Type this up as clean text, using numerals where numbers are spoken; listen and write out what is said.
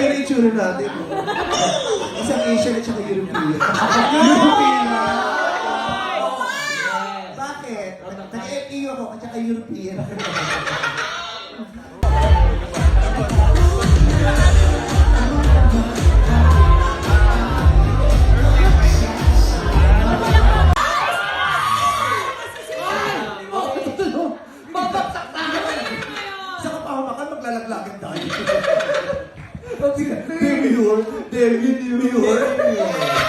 na yung tsura natin. Isang Asian at saka European. European na! Bakit? Nag-FEU ako at saka European. Maglalaglagan tayo. Demure.